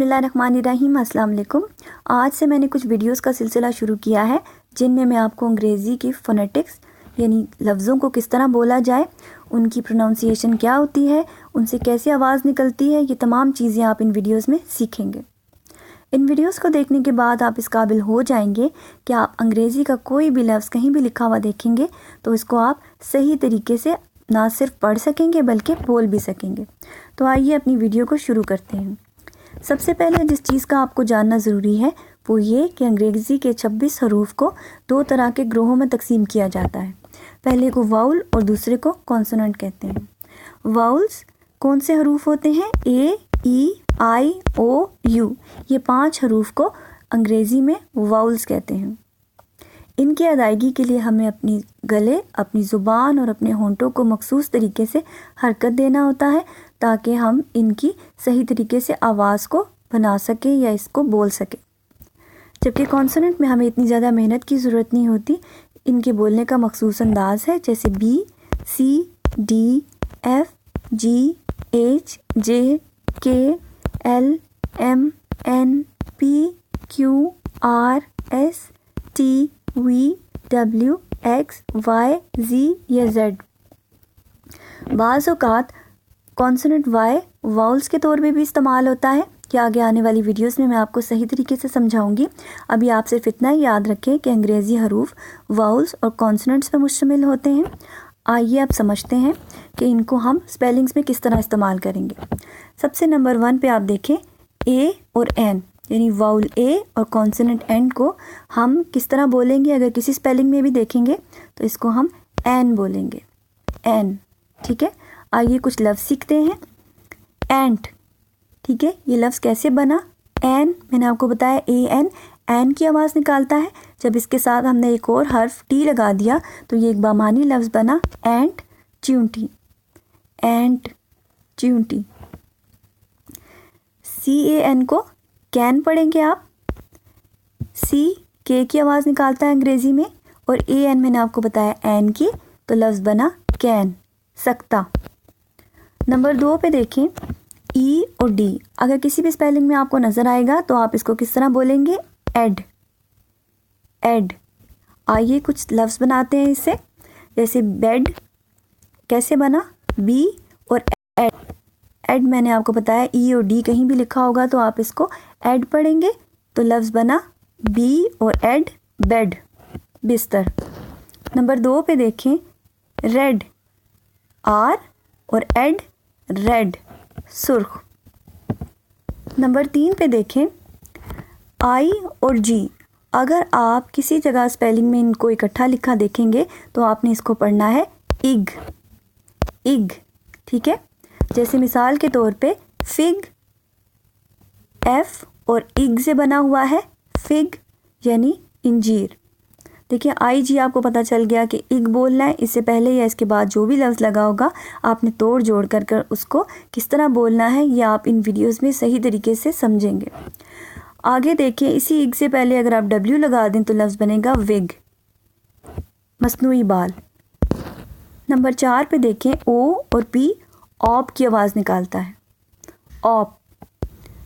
बिस्मिल्लाहिर्रहमानिर्रहीम, अस्सलाम वालेकुम। आज से मैंने कुछ वीडियोस का सिलसिला शुरू किया है जिनमें मैं आपको अंग्रेज़ी की फ़ोनेटिक्स यानी लफ्ज़ों को किस तरह बोला जाए, उनकी प्रोनाउंसिएशन क्या होती है, उनसे कैसे आवाज़ निकलती है, ये तमाम चीज़ें आप इन वीडियोस में सीखेंगे। इन वीडियोस को देखने के बाद आप इस काबिल हो जाएंगे कि आप अंग्रेज़ी का कोई भी लफ्ज़ कहीं भी लिखा हुआ देखेंगे तो इसको आप सही तरीके से ना सिर्फ पढ़ सकेंगे बल्कि बोल भी सकेंगे। तो आइए अपनी वीडियो को शुरू करते हैं। सबसे पहले जिस चीज़ का आपको जानना ज़रूरी है वो ये कि अंग्रेज़ी के 26 हरूफ को दो तरह के ग्रोहों में तकसीम किया जाता है। पहले को वाउल और दूसरे को कॉन्सोनेंट कहते हैं। वाउल्स कौन से हरूफ होते हैं? ए, ई, आई, ओ, यू। ये 5 हरूफ को अंग्रेज़ी में वाउल्स कहते हैं। इनकी अदायगी के लिए हमें अपनी गले, अपनी ज़ुबान और अपने होंठों को मखसूस तरीके से हरकत देना होता है ताकि हम इनकी सही तरीके से आवाज़ को बना सकें या इसको बोल सकें। जबकि कॉन्सोनेंट में हमें इतनी ज़्यादा मेहनत की ज़रूरत नहीं होती। इनके बोलने का मखसूस अंदाज है, जैसे B, C, D, F, G, H, J, K, L, M, N, P, Q, R, S, T, V, W, X, Y, Z या जेड। बाज़ औक़ात कॉन्सोनेंट वाई वाउल्स के तौर पे भी इस्तेमाल होता है कि आगे आने वाली वीडियोस में मैं आपको सही तरीके से समझाऊंगी। अभी आप सिर्फ इतना ही याद रखें कि अंग्रेज़ी हरूफ वाउल्स और कॉन्सोनेंट्स पर मुश्तमिल होते हैं। आइए अब समझते हैं कि इनको हम स्पेलिंग्स में किस तरह इस्तेमाल करेंगे। सबसे नंबर 1 पे आप देखें ए और एन, यानी वाउल ए और कॉन्सोनेंट एन को हम किस तरह बोलेंगे। अगर किसी स्पेलिंग में भी देखेंगे तो इसको हम एन बोलेंगे, एन। ठीक है, आइए कुछ लफ्ज़ सीखते हैं। एंट, ठीक है, ये लफ्ज़ कैसे बना? एन, मैंने आपको बताया ए एन, एन की आवाज़ निकालता है। जब इसके साथ हमने एक और हर्फ टी लगा दिया तो ये एक बामानी लफ्ज़ बना एंट च्यूंटी, एंट च्यूंटी। सी ए एन को कैन पढ़ेंगे आप। सी के की आवाज़ निकालता है अंग्रेज़ी में, और ए एन मैंने आपको बताया एन की, तो लफ्ज़ बना कैन, सकता। नंबर 2 पे देखें ई और डी। अगर किसी भी स्पेलिंग में आपको नज़र आएगा तो आप इसको किस तरह बोलेंगे? एड, एड। आइए कुछ लफ्ज़ बनाते हैं इससे, जैसे बेड कैसे बना? बी और एड। एड मैंने आपको बताया ई और डी कहीं भी लिखा होगा तो आप इसको एड पढ़ेंगे, तो लफ्ज़ बना बी और एड, बेड, बिस्तर। नंबर 2 पे देखें रेड, आर और एड, रेड, सुर्ख। नंबर 3 पे देखें आई और जी। अगर आप किसी जगह स्पेलिंग में इनको इकट्ठा लिखा देखेंगे तो आपने इसको पढ़ना है इग, इग। ठीक है, जैसे मिसाल के तौर पे फिग, एफ और इग से बना हुआ है फिग, यानी इंजीर। देखिए आई जी आपको पता चल गया कि इग बोलना है। इससे पहले या इसके बाद जो भी लफ्ज़ लगा होगा आपने तोड़ जोड़ कर उसको किस तरह बोलना है ये आप इन वीडियोस में सही तरीके से समझेंगे। आगे देखिए, इसी इग से पहले अगर आप डब्ल्यू लगा दें तो लफ्ज़ बनेगा विग, मसनूई बाल। नंबर 4 पे देखें ओ और पी ऑप की आवाज़ निकालता है, ऑप।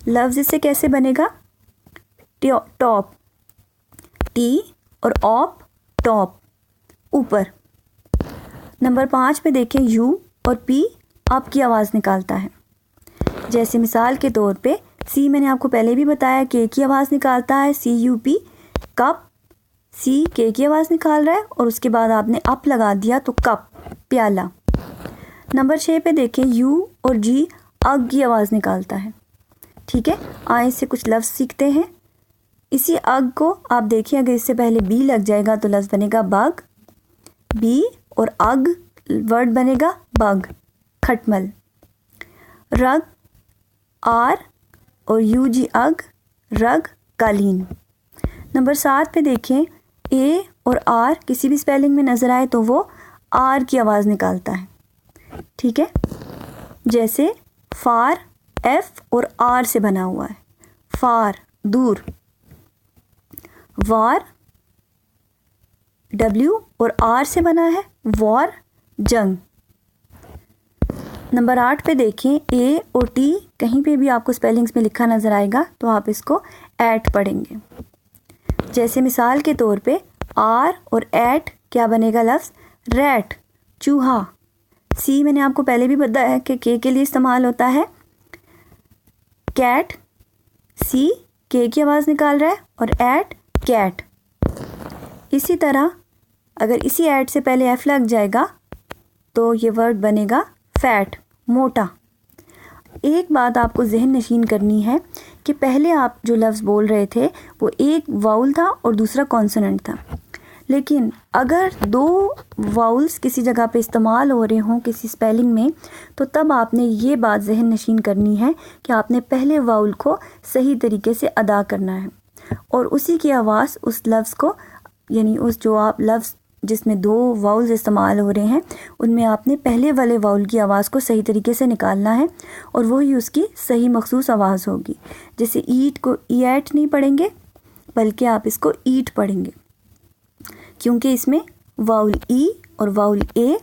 लफ्ज़ इससे कैसे बनेगा? टॉप, टी और ऑप, टॉप, ऊपर। नंबर 5 पे देखें यू और पी अप की आवाज़ निकालता है। जैसे मिसाल के तौर पे सी मैंने आपको पहले भी बताया के की आवाज़ निकालता है, सी यू पी, कप। सी के की आवाज़ निकाल रहा है और उसके बाद आपने अप लगा दिया तो कप, प्याला। नंबर 6 पे देखें यू और जी अग की आवाज़ निकालता है। ठीक है, आए इससे कुछ लफ्ज़ सीखते हैं। इसी अग को आप देखिए, अगर इससे पहले बी लग जाएगा तो लफ्ज़ बनेगा बग, बी और अग वर्ड बनेगा बग, खटमल। रग, आर और यू जी अग, रग, कालीन। नंबर 7 पे देखें ए और आर किसी भी स्पेलिंग में नज़र आए तो वो आर की आवाज़ निकालता है। ठीक है, जैसे फार एफ और आर से बना हुआ है, फार, दूर। वार डब्ल्यू और आर से बना है, वॉर, जंग। नंबर 8 पे देखें ए और टी कहीं पे भी आपको स्पेलिंग्स में लिखा नज़र आएगा तो आप इसको एट पढ़ेंगे। जैसे मिसाल के तौर पे आर और एट क्या बनेगा लफ्ज़ रैट, चूहा। सी मैंने आपको पहले भी बताया कि के लिए इस्तेमाल होता है कैट, सी के की आवाज़ निकाल रहा है, और एट कैट। इसी तरह अगर इसी एट से पहले एफ लग जाएगा तो ये वर्ड बनेगा फैट, मोटा। एक बात आपको जहन नशीन करनी है कि पहले आप जो लफ्ज़ बोल रहे थे वो एक वाउल था और दूसरा कॉन्सोनेंट था, लेकिन अगर दो वाउल्स किसी जगह पे इस्तेमाल हो रहे हों किसी स्पेलिंग में, तो तब आपने ये बात जहन नशीन करनी है कि आपने पहले वाउल को सही तरीके से अदा करना है और उसी की आवाज़ उस लफ्ज़ को, यानी उस जो आप लफ्ज़ जिसमें दो वाउल्स इस्तेमाल हो रहे हैं उनमें आपने पहले वाले वाउल की आवाज़ को सही तरीके से निकालना है और वही उसकी सही मखसूस आवाज़ होगी। जैसे ईट को ई एट नहीं पढ़ेंगे बल्कि आप इसको ईट पढ़ेंगे, क्योंकि इसमें वाउल ई और वाउल ए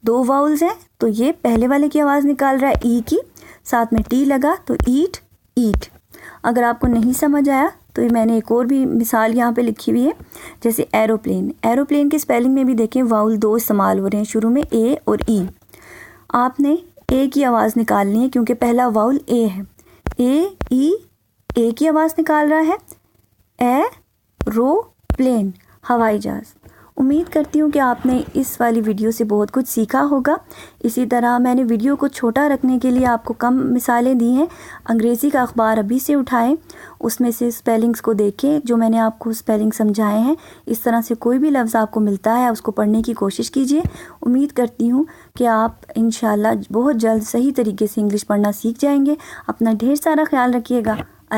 दो वाउल्स हैं, तो ये पहले वाले की आवाज़ निकाल रहा है ई की, साथ में टी लगा तो ईट, ईट। अगर आपको नहीं समझ आया तो ये मैंने एक और भी मिसाल यहाँ पे लिखी हुई है, जैसे एरोप्लेन। एरोप्लेन के स्पेलिंग में भी देखें वाउल दो इस्तेमाल हो रहे हैं, शुरू में ए और ई। आपने ए की आवाज़ निकालनी है क्योंकि पहला वाउल ए है। ए की आवाज़ निकाल रहा है, एरोप्लेन, हवाई जहाज़। उम्मीद करती हूँ कि आपने इस वाली वीडियो से बहुत कुछ सीखा होगा। इसी तरह मैंने वीडियो को छोटा रखने के लिए आपको कम मिसालें दी हैं। अंग्रेज़ी का अखबार अभी से उठाएं, उसमें से स्पेलिंग्स को देखें जो मैंने आपको स्पेलिंग समझाए हैं। इस तरह से कोई भी लफ्ज़ आपको मिलता है उसको पढ़ने की कोशिश कीजिए। उम्मीद करती हूँ कि आप इंशाल्लाह बहुत जल्द सही तरीके से इंग्लिश पढ़ना सीख जाएंगे। अपना ढेर सारा ख्याल रखिएगा।